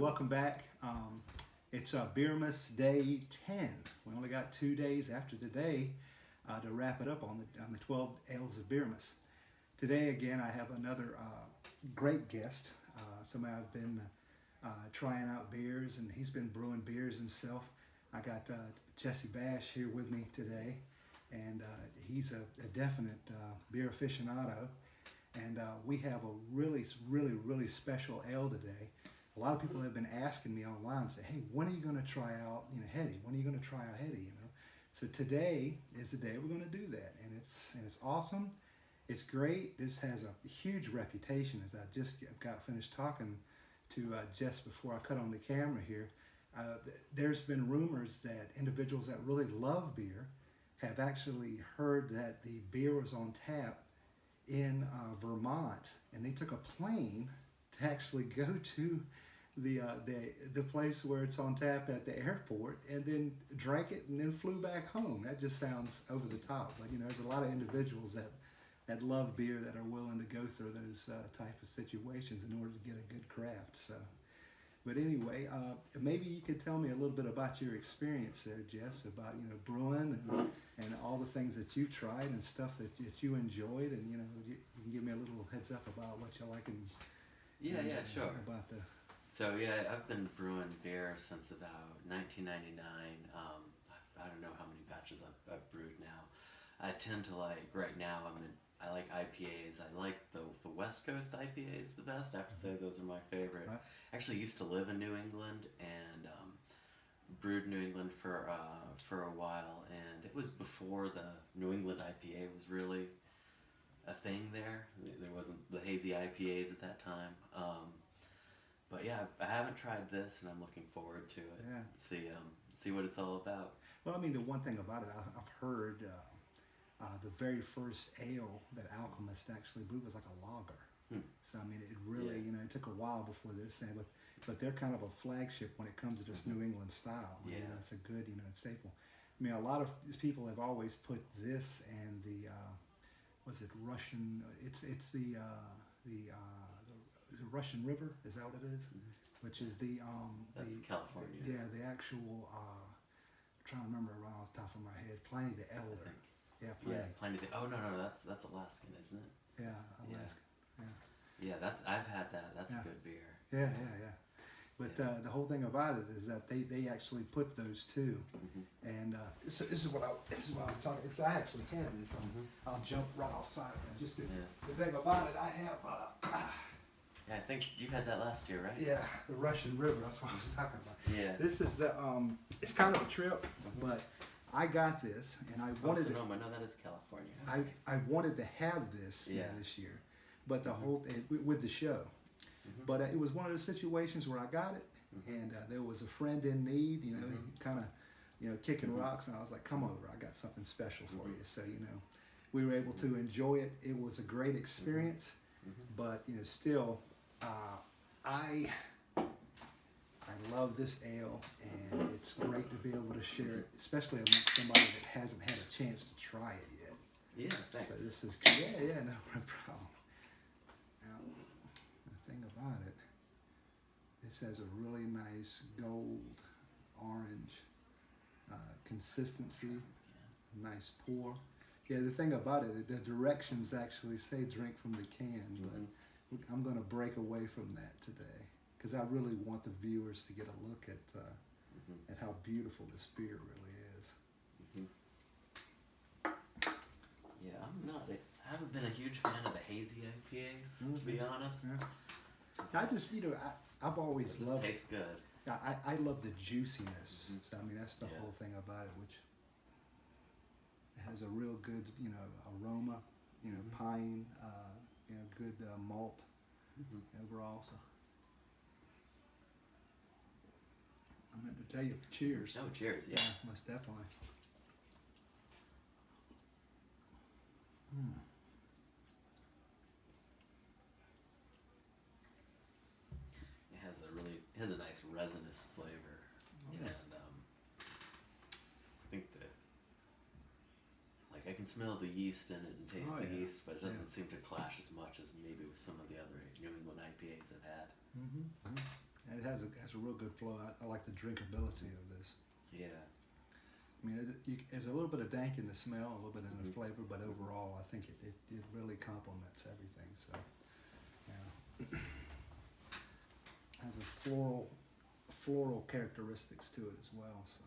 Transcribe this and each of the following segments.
welcome back. It's Beermas Day 10. We only got 2 days after today to wrap it up on the 12 Ales of Beermas. Today again I have another great guest, somebody I've been trying out beers, and he's been brewing beers himself. I got Jesse Bash here with me today, and he's a definite beer aficionado. And we have a really special ale today. A lot of people have been asking me online, say, hey, when are you going to try out, Heady? When are you going to try out Heady? So today is the day we're going to do that, and it's awesome. It's great. This has a huge reputation. As I just got finished talking to Jess before I cut on the camera here, there's been rumors that individuals that really love beer have actually heard that the beer was on tap in Vermont, and they took a plane to actually go to the place where it's on tap at the airport, and then drank it and then flew back home. That just sounds over the top, but there's a lot of individuals that love beer that are willing to go through those type of situations in order to get a good craft. So, but anyway, maybe you could tell me a little bit about your experience there, Jess, about brewing and all the things that you've tried and stuff that you enjoyed, and you can give me a little heads up about what you like and sure. About the. So I've been brewing beer since about 1999. I don't know how many batches I've brewed now. I tend to right now I like IPAs. I like the West Coast IPAs the best. I have to say those are my favorite. Right. Actually used to live in New England and brewed New England for a while, and it was before the New England IPA was really a thing there. There wasn't the hazy IPAs at that time. But yeah, I haven't tried this, and I'm looking forward to it. Yeah. See what it's all about. Well, the one thing about it, I've heard the very first ale that Alchemist actually brewed was like a lager. So it really, it took a while before this, but they're kind of a flagship when it comes to this New England style. It's a good, staple. A lot of people have always put this and the was it Russian? It's the Russian River. Is that what it is? Which is that's California. The actual. I'm trying to remember right off the top of my head. Pliny the Elder. Yeah, Pliny. Yeah, Pliny the. Oh no, that's Alaskan, isn't it? Yeah, Alaskan. Yeah, I've had that. That's a good beer. Yeah. But the whole thing about it is that they actually put those two, and this is what I was talking. I actually have this. I'll jump right outside. Just the thing about it, I have. Yeah, I think you had that last year, right? Yeah, the Russian River. That's what I was talking about. Yeah. This is the. It's kind of a trip, but I got this, and I wanted. Sonoma, no, that is California. I wanted to have this this year, but the whole with the show. But it was one of those situations where I got it, and there was a friend in need, kind of, kicking rocks, and I was like, come over, I got something special for you. So, we were able to enjoy it. It was a great experience, but, still, I love this ale, and it's great to be able to share it, especially amongst somebody that hasn't had a chance to try it yet. Yeah, thanks. So this is, no problem. About it, this has a really nice gold orange consistency, nice pour. Yeah, the thing about it, the directions actually say drink from the can, but I'm going to break away from that today because I really want the viewers to get a look at how beautiful this beer really is. Yeah, I haven't been a huge fan of the hazy IPAs, to be honest. Yeah. I just, I've always loved. It tastes good. I love the juiciness. So that's the whole thing about it, which it has a real good, aroma, pine, good malt overall. So I meant to tell you, cheers. Oh, cheers! Yeah, most definitely. It has a nice resinous flavor, and I think I can smell the yeast in it and taste the yeast, but it doesn't seem to clash as much as maybe with some of the other New England IPAs I've had. And it has a real good flow. I like the drinkability of this. Yeah. I mean, there's a little bit of dank in the smell, a little bit in the flavor, but overall, I think it really complements everything. So, yeah, has a floral characteristics to it as well. So,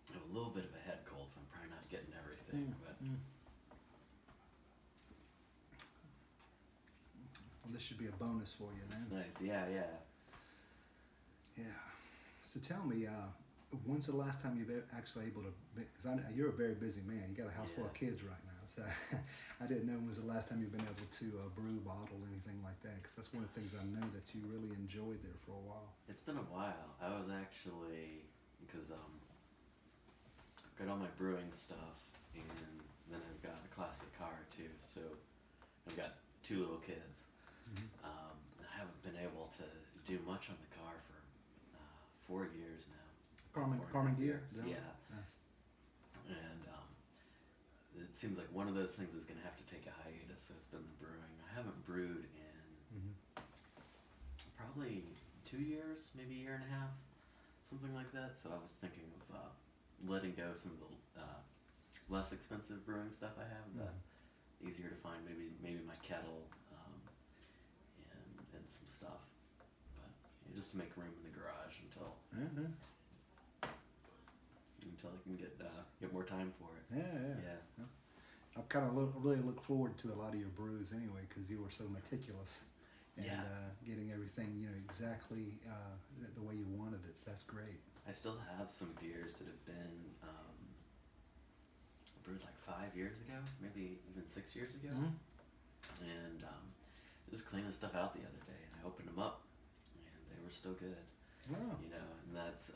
I have a little bit of a head cold, so I'm probably not getting everything. But well, this should be a bonus for you then. nice. Yeah. Yeah. So tell me, when's the last time you've actually able to? Because I know you're a very busy man. You got a house full of kids right now, so I didn't know when was the last time you've been able to brew, bottle, anything like that. Because that's one of the things I know that you really enjoyed there for a while. It's been a while. I was actually, because I've got all my brewing stuff, and then I've got a classic car too. So I've got 2 little kids. I haven't been able to do much on the car for 4 years now. Carmen Gear? Yeah. Nice. And it seems like one of those things is going to have to take a hiatus, so it's been the brewing. I haven't brewed in probably 2 years, maybe a year and a half, something like that. So I was thinking of letting go some of the less expensive brewing stuff I have, that easier to find, maybe my kettle, and some stuff. But just to make room in the garage until I can get more time for it. Yeah. I've kind of really look forward to a lot of your brews anyway, because you were so meticulous and getting everything exactly the way you wanted it. So that's great. I still have some beers that have been brewed like 5 years ago, maybe even 6 years ago, and just cleaning stuff out the other day, and I opened them up, and they were still good. Wow. And that's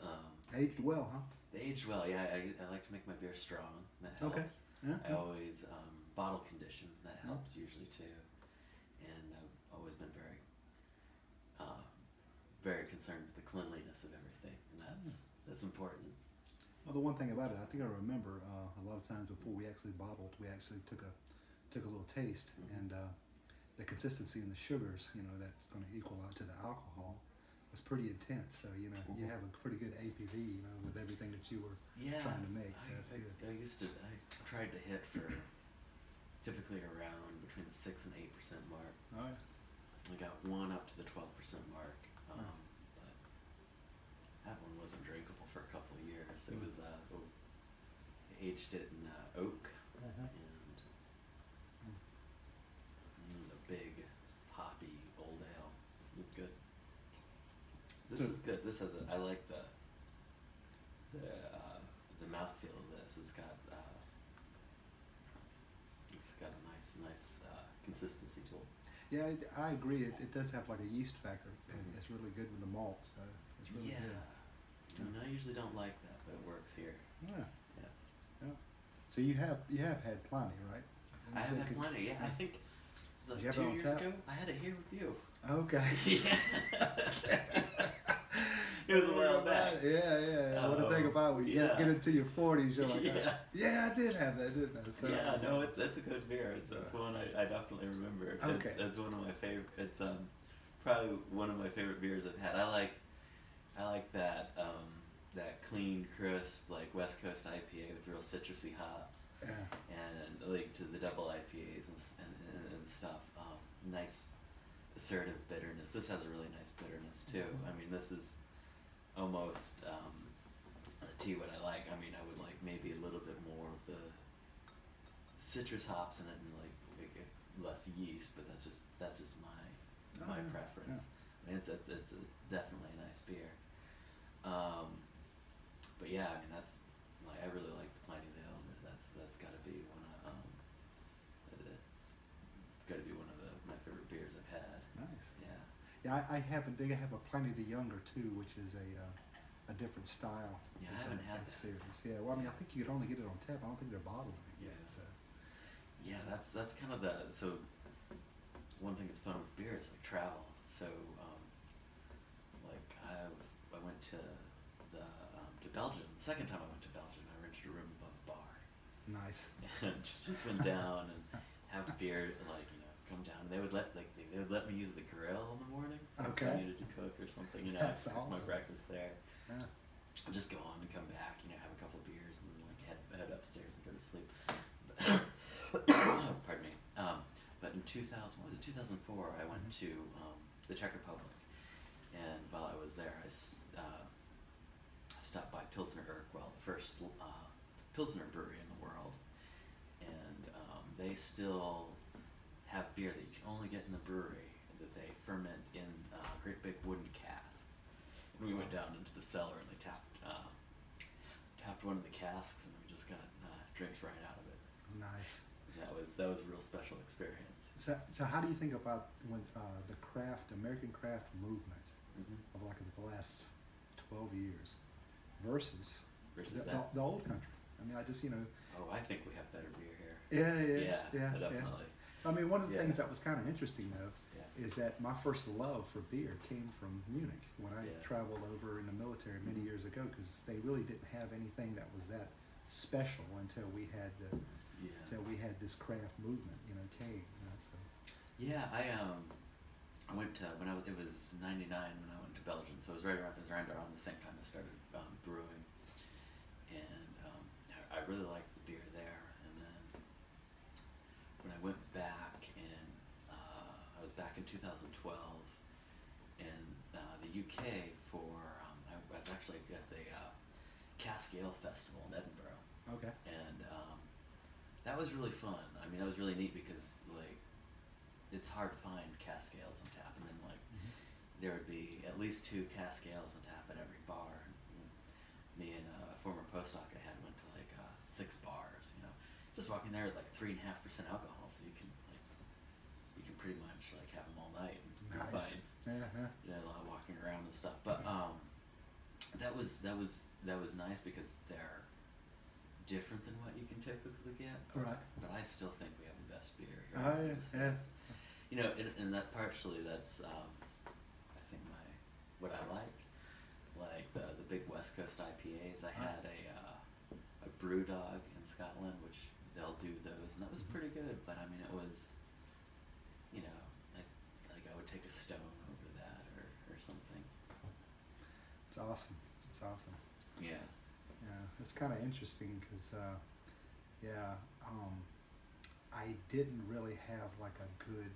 Aged well, huh? they aged well. Yeah, I like to make my beer strong. That helps. Okay. Yeah. I always bottle condition. That helps usually too. And I've always been very concerned with the cleanliness of everything, and that's important. Well, the one thing about it, I think I remember a lot of times before we actually bottled, we actually took a little taste, and the consistency and the sugars, that's going to equal out to the alcohol, was pretty intense. So you have a pretty good APV, with everything that you were trying to make. So that's good. I tried to hit for typically around between the 6 and 8% mark. Oh yeah. I got one up to the 12% mark, but that one wasn't drinkable for a couple of years. It was aged it in oak, and it was a big hoppy old ale. It was good. This is good. This has I like the mouthfeel of this. It's got a nice consistency to it. Yeah, I agree. It does have like a yeast factor, and it's really good with the malt. So it's really good. I usually don't like that, but it works here. Yeah. So you have had plenty, right? I have had plenty. Yeah, I think it was like 2 years ago. I had it here with you. Okay. Yeah. It was a while back. Yeah. What the thing about when you get into your 40s, you're like, I did have that, didn't I? So, no, it's a good beer. It's one I definitely remember. Okay. It's one of my favorite. It's probably one of my favorite beers I've had. I like that clean, crisp, like West Coast IPA with real citrusy hops. Yeah. And like to the double IPAs and stuff. Nice assertive bitterness. This has a really nice bitterness too. I mean, this is almost what I like. I mean, I would like maybe a little bit more of the citrus hops in it, and like less yeast. But that's just my preference. I mean, it's definitely a nice beer. But yeah, I mean, that's like, I really like the Pliny the Elder. That's got to be one of my favorite beers I've had. Nice. Yeah. Yeah, I have. They have a Pliny the Younger too, which is a different style. Yeah, I haven't had that series. Yeah, well, I mean, I think you could only get it on tap. I don't think they're bottling it yet. So. Yeah, that's kind of so. One thing that's fun with beer is like travel. So, like I went to Belgium. The second time I went to Belgium, I rented a room above a bar. Nice. And just went down and have beer, like come down. And they would let me use the grill in the morning. So if Okay. I needed to cook or something, you know, That's I'd cook my awesome. breakfast there. Yeah. I'd just go on and come back, you know, have a couple beers and then like head upstairs and go to sleep. Pardon me. But in 2000, what was it, 2004, I went to the Czech Republic, and while I was there, I stopped by Pilsner Urquell, the first Pilsner brewery in the world, and they still have beer that you can only get in the brewery that they ferment in great big wooden casks. And we went down into the cellar and they tapped one of the casks, and we just got drinks right out of it. Nice. That was a real special experience. So how do you think about when the American craft movement Mm-hmm. of like the last 12 years versus the old country? I mean, I just, you know. Oh, I think we have better beer here. Yeah, Definitely. I mean, one of the Yeah. things that was kind of interesting though Yeah. is that my first love for beer came from Munich when I Yeah. traveled over in the military many years ago, because they really didn't have anything that was that special until we had this craft movement, you know, came. You know, so. Yeah, I went to it was '99 when I went to Belgium, so it was right around the same time I started brewing, and I really liked the beer there. And then when I went back I was back in 2012 in the UK for I was actually at the Cask Ale Festival in Edinburgh. Okay. And that was really fun. I mean, that was really neat because like it's hard to find cask ales on tap, and then like there would be at least 2 cask ales on tap at every bar. And me and a former postdoc I had went to like 6 bars. You know, just walking there at like 3.5% alcohol, so you can pretty much like have them all night and you're Nice. fine. Yeah. You know, walking around and stuff. But that was nice because they're different than what you can typically get. Right. But I still think we have the best beer here. Oh, in yeah, the States. You know, and that partially that's I think what I like the big West Coast IPAs. I had a brew dog in Scotland, which they'll do those, and that was pretty good. But I mean, it was, you know, like I would take a stone over that or something. It's awesome. It's awesome. Yeah. Yeah, it's kind of interesting because, I didn't really have like a good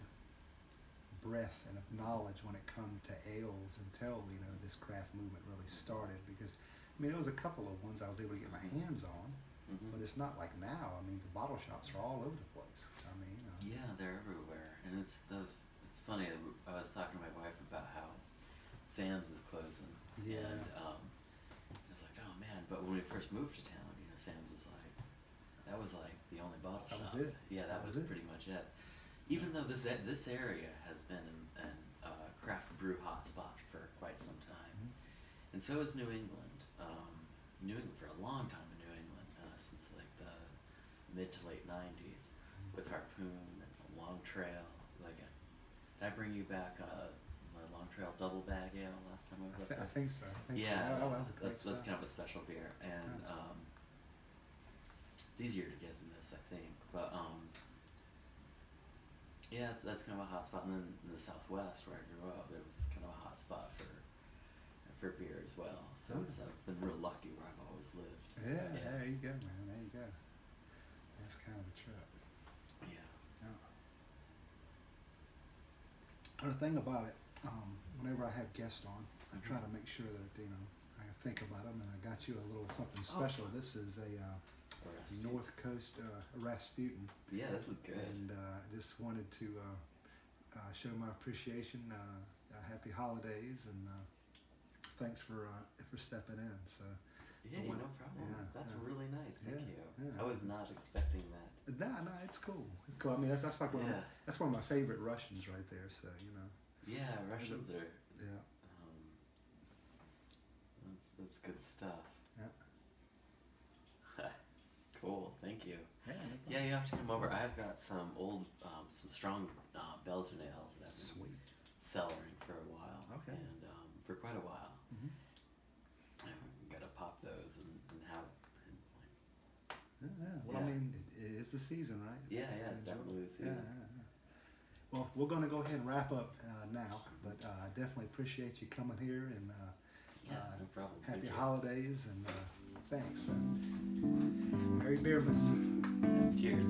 breadth and of knowledge when it come to ales until, you know, this craft movement really started, because, I mean, there was a couple of ones I was able to get my hands on, but it's not like now. I mean, the bottle shops are all over the place. I mean, Yeah, they're everywhere, and it's funny. I was talking to my wife about how Sam's is closing, Yeah. and I was like, oh man. But when we first moved to town, you know, Sam's was like, that was like the only bottle That shop. was it. Yeah, that was it. pretty much it. Even though this area has been an craft brew hotspot for quite some time, and so is New England. New England for a long time in New England, since like the mid to late '90s, with Harpoon and Long Trail. Like, did I bring you back my Long Trail double bag ale last time I was up there? I think so. Yeah, Oh, that was great that's stuff. kind of a special beer, and it's easier to get than this, I think. But yeah, that's kind of a hot spot. And then in the Southwest, where I grew up, there was kind of a hot spot for beer as well. So it's been real lucky where I've always lived. Yeah, there you go, man. There you go. That's kind of a trip. Yeah. And the thing about it, whenever I have guests on, I try to make sure that, you know, I think about them, and I got you a little something special. This is a Rasputin. North Coast Rasputin, Yeah, this is good. and I just wanted to show my appreciation. Happy holidays, and thanks for stepping in. So. Yeah, no problem. Yeah, That's yeah. really nice. Thank Yeah, you. yeah. I was not expecting that. No, it's cool. It's cool. I mean, that's like one of that's one of my favorite Russians right there. So, you know. Yeah, Russians are. Yeah. That's good stuff. Yeah. Cool. Thank you. Yeah. Yeah, you have to come over. I've got some old, some strong Belgian ales that I've been Sweet. cellaring for a while. Okay. And for quite a while. Mhm. I'm gonna pop those and have. Yeah. Well, I Yeah. mean, it's the season, right? Yeah, it's definitely the season. Yeah. Well, we're going to go ahead and wrap up now, but I definitely appreciate you coming here, and Yeah, no problem. happy Thank you. holidays, and thanks. Merry Beermas. Cheers.